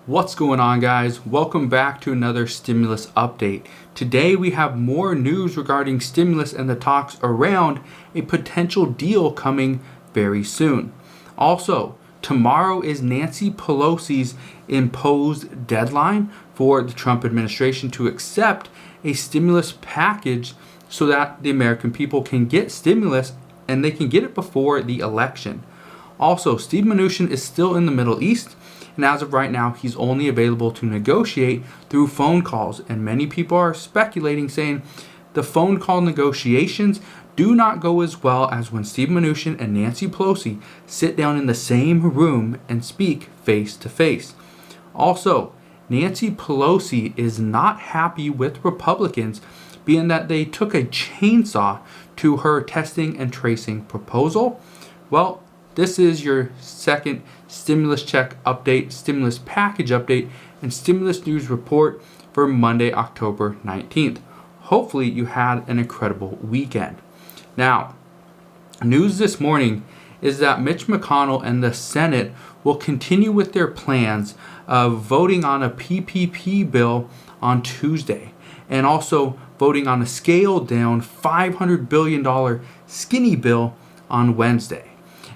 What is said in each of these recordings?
What's going on, guys? Welcome back to another stimulus update. Today we have more news regarding stimulus and the talks around a potential deal coming very soon. Also, tomorrow is Nancy Pelosi's imposed deadline for the Trump administration to accept a stimulus package so that the American people can get stimulus and they can get it before the election. Also, Steve Mnuchin is still in the Middle East, and as of right now, he's only available to negotiate through phone calls. And many people are speculating, saying the phone call negotiations do not go as well as when Steve Mnuchin and Nancy Pelosi sit down in the same room and speak face to face. Also, Nancy Pelosi is not happy with Republicans, being that they took a chainsaw to her testing and tracing proposal. Well, this is your second stimulus check update, stimulus package update, and stimulus news report for Monday, October 19th. Hopefully you had an incredible weekend. Now, news this morning is that Mitch McConnell and the Senate will continue with their plans of voting on a PPP bill on Tuesday and also voting on a scaled down $500 billion skinny bill on Wednesday.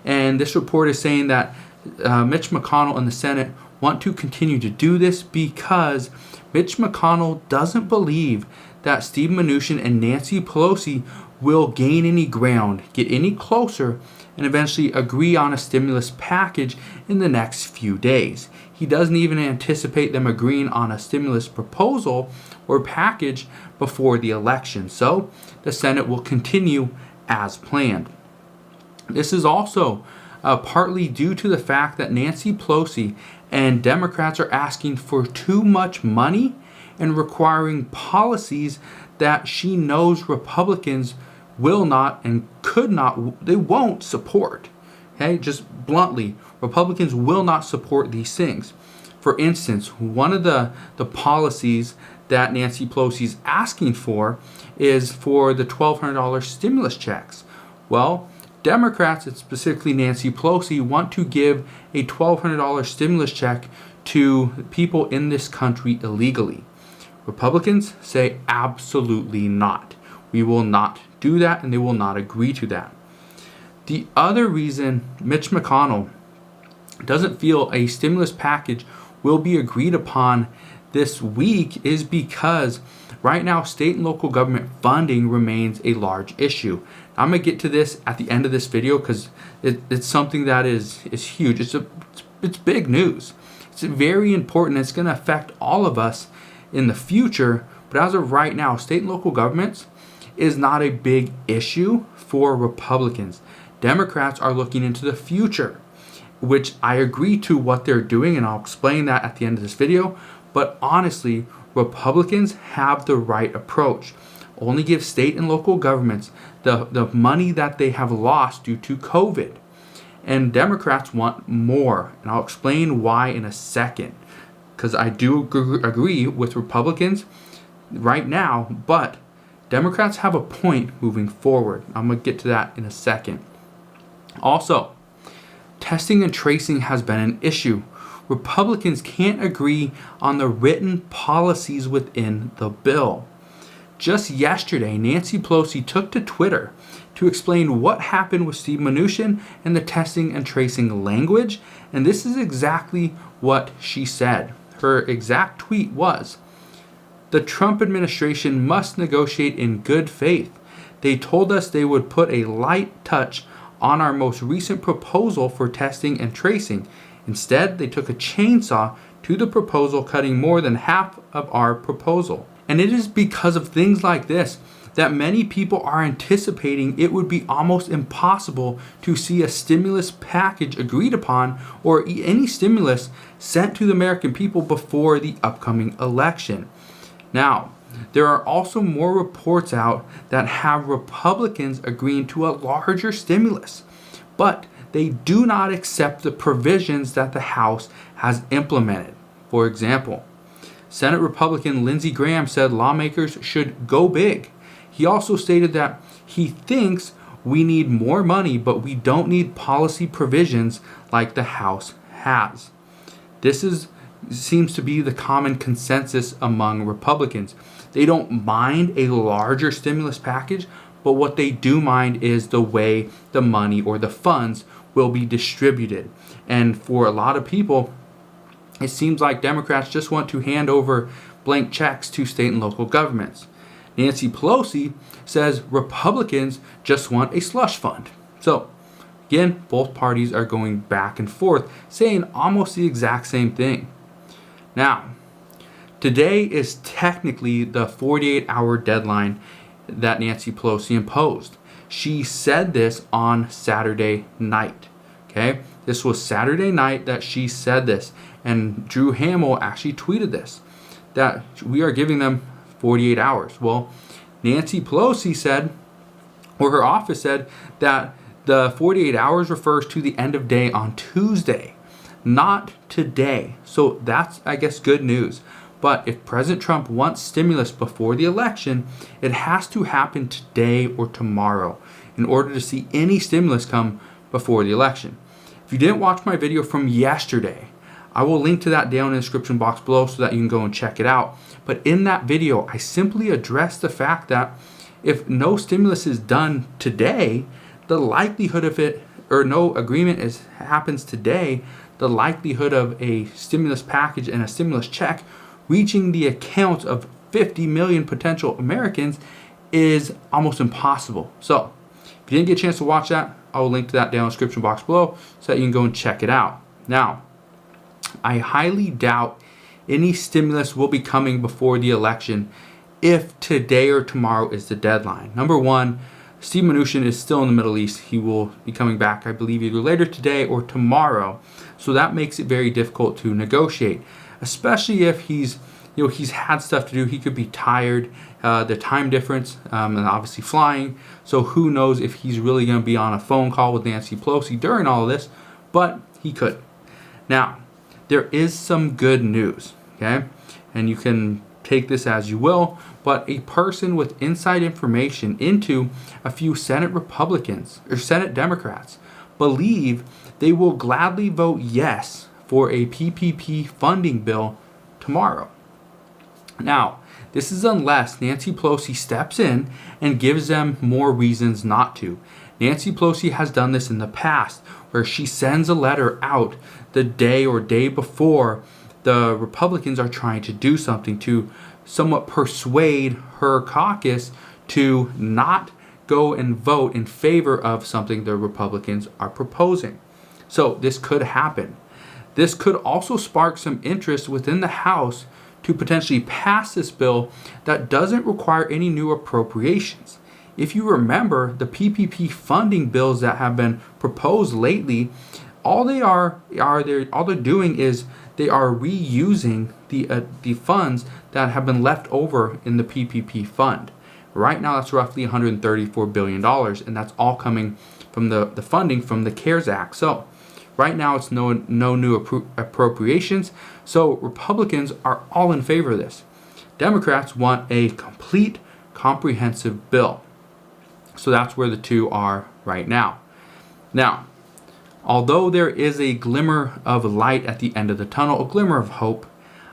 And this report is saying that Mitch McConnell and the Senate want to continue to do this because Mitch McConnell doesn't believe that Steve Mnuchin and Nancy Pelosi will gain any ground, get any closer, and eventually agree on a stimulus package in the next few days. He doesn't even anticipate them agreeing on a stimulus proposal or package before the election. So the Senate will continue as planned. This is also partly due to the fact that Nancy Pelosi and Democrats are asking for too much money and requiring policies that she knows Republicans will not and could not, they won't support. Okay, just bluntly, Republicans will not support these things. For instance, one of the policies that Nancy Pelosi is asking for is for the $1,200 stimulus checks. Well, Democrats, and specifically Nancy Pelosi, want to give a $1,200 stimulus check to people in this country illegally. Republicans say absolutely not. We will not do that, and they will not agree to that. The other reason Mitch McConnell doesn't feel a stimulus package will be agreed upon this week is because right now state and local government funding remains a large issue. I'm going to get to this at the end of this video because it's something that is huge. It's big news. It's very important. It's going to affect all of us in the future. But as of right now, state and local governments is not a big issue for Republicans. Democrats are looking into the future, which I agree to what they're doing, and I'll explain that at the end of this video. But honestly, Republicans have the right approach. Only give state and local governments the money that they have lost due to COVID. And Democrats want more. And I'll explain why in a second. Because I do agree with Republicans right now, but Democrats have a point moving forward. I'm going to get to that in a second. Also, testing and tracing has been an issue. Republicans can't agree on the written policies within the bill. Just yesterday, Nancy Pelosi took to Twitter to explain what happened with Steve Mnuchin and the testing and tracing language, and this is exactly what she said. Her exact tweet was, "The Trump administration must negotiate in good faith. They told us they would put a light touch on our most recent proposal for testing and tracing. Instead, they took a chainsaw to the proposal, cutting more than half of our proposal." And it is because of things like this that many people are anticipating it would be almost impossible to see a stimulus package agreed upon or any stimulus sent to the American people before the upcoming election. Now, there are also more reports out that have Republicans agreeing to a larger stimulus, but they do not accept the provisions that the House has implemented. For example, Senate Republican Lindsey Graham said lawmakers should go big. He also stated that he thinks we need more money, but we don't need policy provisions like the House has. This is seems to be the common consensus among Republicans. They don't mind a larger stimulus package, but what they do mind is the way the money or the funds will be distributed. And for a lot of people, it seems like Democrats just want to hand over blank checks to state and local governments. Nancy Pelosi says Republicans just want a slush fund. So, again, both parties are going back and forth, saying almost the exact same thing. Now, today is technically the 48-hour deadline that Nancy Pelosi imposed. She said this on Saturday night. Okay? This was Saturday night that she said this. And Drew Hamill actually tweeted this, that we are giving them 48 hours. Well, Nancy Pelosi said, or her office said, that the 48 hours refers to the end of day on Tuesday, not today. So that's, I guess, good news. But if President Trump wants stimulus before the election, it has to happen today or tomorrow in order to see any stimulus come before the election. If you didn't watch my video from yesterday, I will link to that down in the description box below so that you can go and check it out. But in that video, I simply addressed the fact that if no stimulus is done today, the likelihood of it, or no agreement happens today, the likelihood of a stimulus package and a stimulus check reaching the accounts of 50 million potential Americans is almost impossible. So, if you didn't get a chance to watch that, I will link to that down in the description box below so that you can go and check it out. Now, I highly doubt any stimulus will be coming before the election if today or tomorrow is the deadline. Number one, Steve Mnuchin is still in the Middle East. He will be coming back, I believe, either later today or tomorrow. So that makes it very difficult to negotiate, especially if he's had stuff to do. He could be tired, the time difference, and obviously flying. So who knows if he's really going to be on a phone call with Nancy Pelosi during all of this, but he could. Now, there is some good news, okay? And you can take this as you will, but a person with inside information into a few Senate Republicans or Senate Democrats believe they will gladly vote yes for a PPP funding bill tomorrow. Now, this is unless Nancy Pelosi steps in and gives them more reasons not to. Nancy Pelosi has done this in the past, where she sends a letter out the day or day before the Republicans are trying to do something to somewhat persuade her caucus to not go and vote in favor of something the Republicans are proposing. So this could happen. This could also spark some interest within the House to potentially pass this bill that doesn't require any new appropriations. If you remember, the PPP funding bills that have been proposed lately, all they're doing is they are reusing the funds that have been left over in the PPP fund. Right now, that's roughly $134 billion, and that's all coming from the funding from the CARES Act. So, right now, it's no new appropriations. So, Republicans are all in favor of this. Democrats want a complete, comprehensive bill. So that's where the two are right now. Now, although there is a glimmer of light at the end of the tunnel, a glimmer of hope,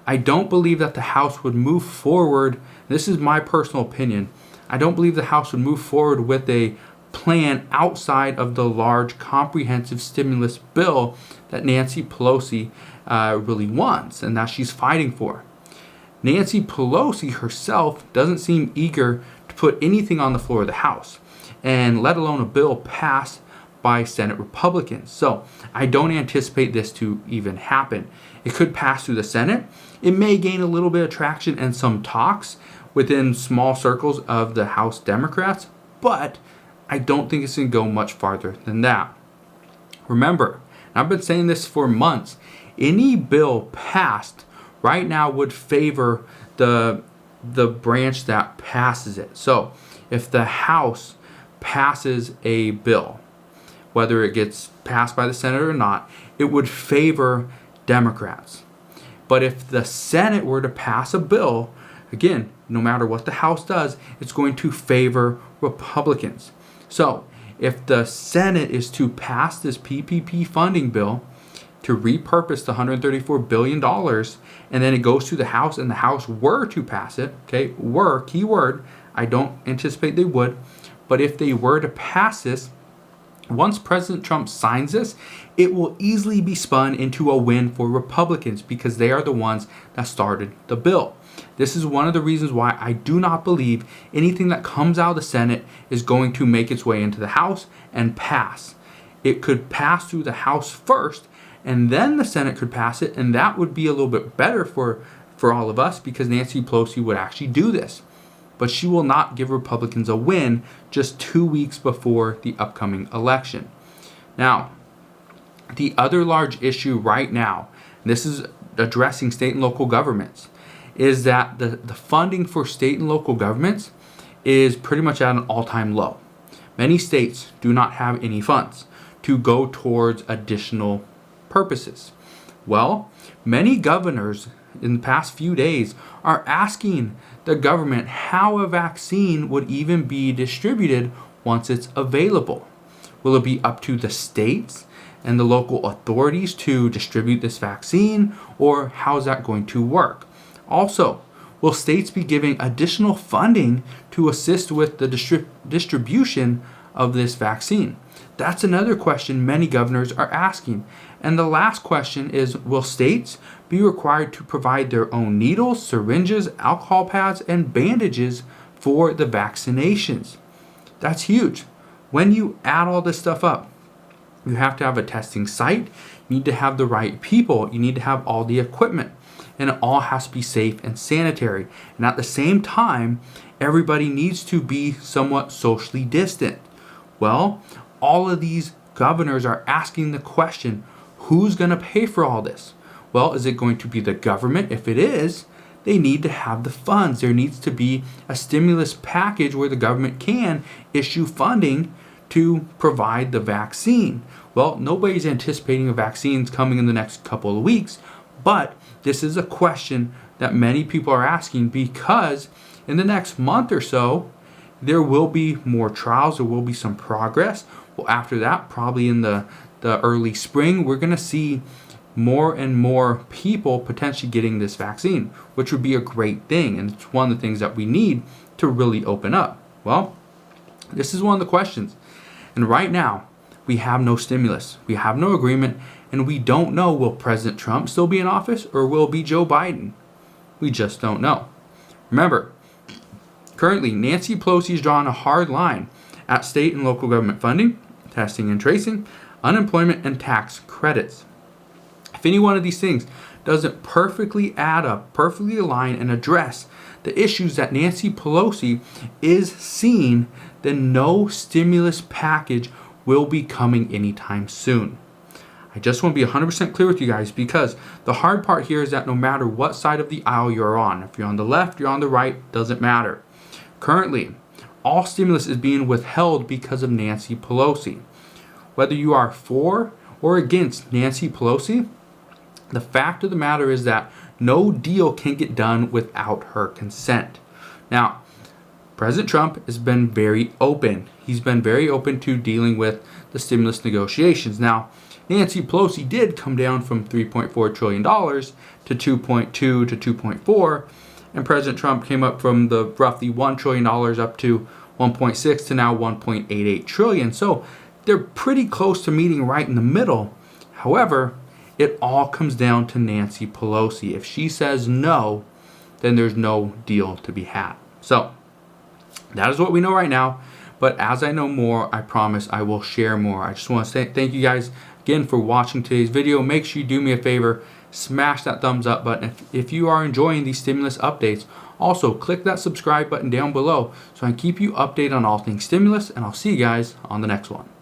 I don't believe that the House would move forward. This is my personal opinion. I don't believe the House would move forward with a plan outside of the large, comprehensive stimulus bill that Nancy Pelosi really wants and that she's fighting for. Nancy Pelosi herself doesn't seem eager to put anything on the floor of the House, and let alone a bill passed by Senate Republicans. So I don't anticipate this to even happen. It could pass through the Senate. It may gain a little bit of traction and some talks within small circles of the House Democrats, but I don't think it's going to go much farther than that. Remember, I've been saying this for months, any bill passed right now would favor the branch that passes it. So if the House passes a bill, whether it gets passed by the Senate or not, it would favor Democrats. But if the Senate were to pass a bill, again, no matter what the House does, it's going to favor Republicans. So if the Senate is to pass this PPP funding bill, to repurpose the $134 billion, and then it goes to the House, and the House were to pass it, okay, were, keyword, I don't anticipate they would, but if they were to pass this, once President Trump signs this, it will easily be spun into a win for Republicans because they are the ones that started the bill. This is one of the reasons why I do not believe anything that comes out of the Senate is going to make its way into the House and pass. It could pass through the House first, and then the Senate could pass it, and that would be a little bit better for all of us because Nancy Pelosi would actually do this. But she will not give Republicans a win just 2 weeks before the upcoming election. Now, the other large issue right now, and this is addressing state and local governments, is that the funding for state and local governments is pretty much at an all-time low. Many states do not have any funds to go towards additional purposes. Well, many governors in the past few days are asking the government how a vaccine would even be distributed once it's available. Will it be up to the states and the local authorities to distribute this vaccine, or how is that going to work? Also, will states be giving additional funding to assist with the distribution of this vaccine? That's another question many governors are asking. And the last question is, will states be required to provide their own needles, syringes, alcohol pads, and bandages for the vaccinations? That's huge. When you add all this stuff up, you have to have a testing site, you need to have the right people, you need to have all the equipment, and it all has to be safe and sanitary. And at the same time, everybody needs to be somewhat socially distant. Well, all of these governors are asking the question, who's going to pay for all this? Well, is it going to be the government? If it is, they need to have the funds. There needs to be a stimulus package where the government can issue funding to provide the vaccine. Well, nobody's anticipating a vaccine coming in the next couple of weeks, but this is a question that many people are asking because in the next month or so, there will be more trials, there will be some progress. Well, after that, probably in the early spring, we're going to see more and more people potentially getting this vaccine, which would be a great thing. And it's one of the things that we need to really open up. Well, this is one of the questions. And right now, we have no stimulus. We have no agreement. And we don't know, will President Trump still be in office or will it be Joe Biden? We just don't know. Remember, currently, Nancy Pelosi is drawing a hard line at state and local government funding, testing and tracing, unemployment, and tax credits. If any one of these things doesn't perfectly add up, perfectly align, and address the issues that Nancy Pelosi is seeing, then no stimulus package will be coming anytime soon. I just want to be 100% clear with you guys because the hard part here is that no matter what side of the aisle you're on, if you're on the left, you're on the right, doesn't matter. Currently, all stimulus is being withheld because of Nancy Pelosi. Whether you are for or against Nancy Pelosi, the fact of the matter is that no deal can get done without her consent. Now, President Trump has been very open. He's been very open to dealing with the stimulus negotiations. Now, Nancy Pelosi did come down from $3.4 trillion to 2.2 to 2.4, and President Trump came up from the roughly $1 trillion up to 1.6 to now 1.88 trillion. So they're pretty close to meeting right in the middle. However, it all comes down to Nancy Pelosi. If she says no, then there's no deal to be had. So that is what we know right now. But as I know more, I promise I will share more. I just want to say thank you guys again for watching today's video. Make sure you do me a favor, smash that thumbs up button if you are enjoying these stimulus updates. Also, click that subscribe button down below so I can keep you updated on all things stimulus, and I'll see you guys on the next one.